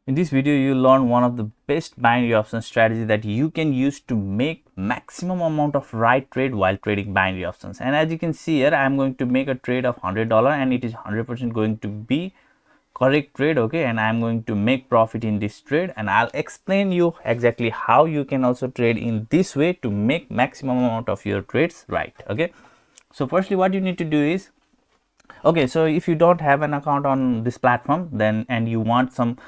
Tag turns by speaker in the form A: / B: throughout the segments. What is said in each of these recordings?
A: In this video, you learn one of the best binary option strategy that you can use to make maximum amount of right trade while trading binary options. And as you can see here, I am going to make a trade of $100 and it is 100% going to be correct trade, okay, and I am going to make profit in this trade, and I'll explain you exactly how you can also trade in this way to make maximum amount of your trades right. Okay, so firstly what you need to do is, okay, so if you don't have an account on this platform then and you want some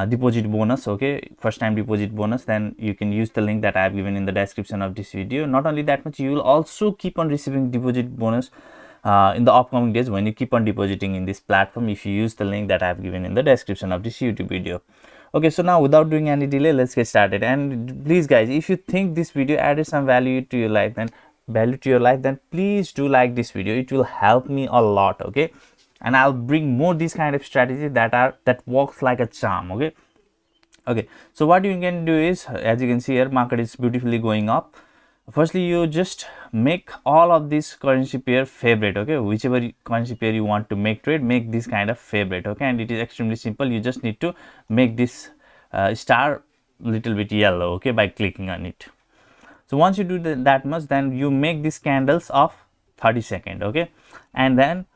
A: deposit bonus, okay, first time deposit bonus, then you can use the link that I have given in the description of this video. Not only that much, you will also keep on receiving deposit bonus in the upcoming days when you keep on depositing in this platform if you use the link that I have given in the description of this YouTube video. Okay, so now without doing any delay, let's get started. And please guys, if you think this video added some value to your life, then please do like this video. It will help me a lot, okay, and I'll bring more these kind of strategies that works like a charm. Okay, so what you can do is, as you can see here, market is beautifully going up. Firstly, you just make all of this currency pair favorite, okay, whichever currency pair you want to make trade, make this kind of favorite, okay, and it is extremely simple. You just need to make this star little bit yellow, okay, by clicking on it. So once you do that much, then you make these candles of 30 seconds, okay, and then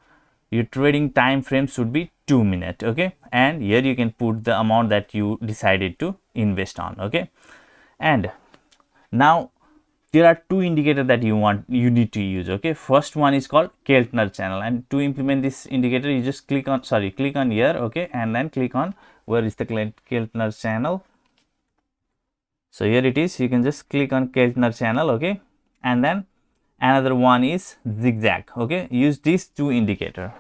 A: your trading time frame should be 2 minutes, okay, and here you can put the amount that you decided to invest on, okay. And now there are two indicators that you need to use, okay. First one is called Keltner channel, and to implement this indicator you just click on here, okay, and then click on where is the Keltner channel. So here it is, you can just click on Keltner channel, okay, and then another one is zigzag, okay. Use these two indicators.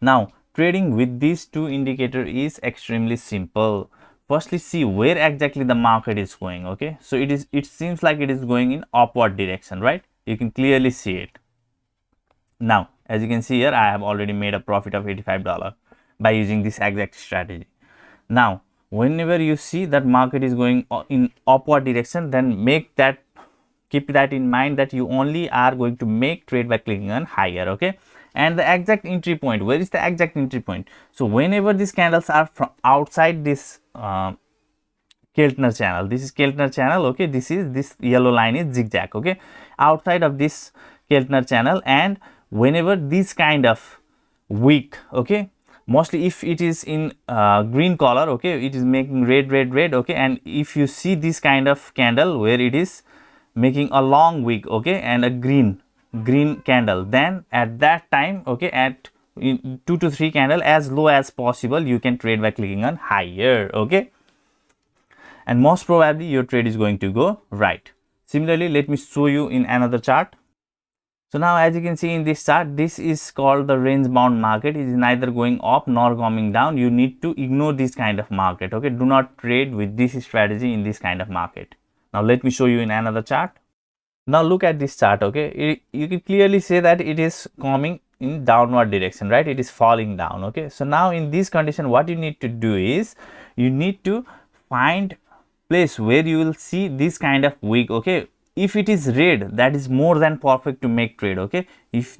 A: Now trading with these two indicators is extremely simple. Firstly, see where exactly the market is going, okay. So it seems like it is going in upward direction, right? You can clearly see it. Now as you can see here, I have already made a profit of $85 by using this exact strategy. Now whenever you see that market is going in upward direction, then keep that in mind that you only are going to make trade by clicking on higher, okay. And the exact entry point, where is the exact entry point? So whenever these candles are from outside this Keltner channel, this is Keltner channel, okay, this yellow line is zigzag, okay, outside of this Keltner channel, and whenever this kind of wick, okay, mostly if it is in green color, okay, it is making red, okay, and if you see this kind of candle where it is making a long wick, okay, and a green candle, then at that time, okay, at 2 to 3 candle as low as possible, you can trade by clicking on higher, okay, and most probably your trade is going to go right. Similarly, let me show you in another chart. So now as you can see in this chart, this is called the range bound market. It is neither going up nor coming down. You need to ignore this kind of market, okay. Do not trade with this strategy in this kind of market. Now let me show you in another chart. Now look at this chart, okay, you can clearly say that it is coming in downward direction, right? It is falling down, okay. So now in this condition, what you need to do is you need to find place where you will see this kind of wick, okay. If it is red, that is more than perfect to make trade, okay. If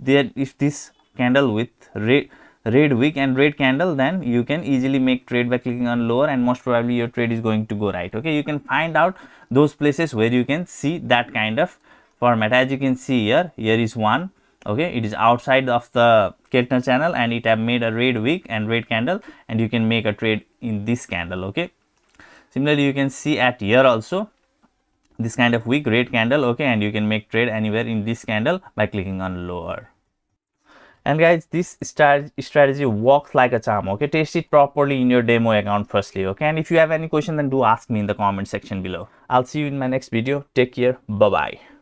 A: this candle with red wick and red candle, then you can easily make trade by clicking on lower, and most probably your trade is going to go right, okay. You can find out those places where you can see that kind of format. As you can see here is one, okay, it is outside of the Keltner channel and it have made a red wick and red candle, and you can make a trade in this candle, okay. Similarly, you can see at here also this kind of wick, red candle, okay, and you can make trade anywhere in this candle by clicking on lower. And guys, this strategy works like a charm, okay. Test it properly in your demo account firstly, okay, and if you have any question, then do ask me in the comment section below. I'll see you in my next video. Take care. Bye bye.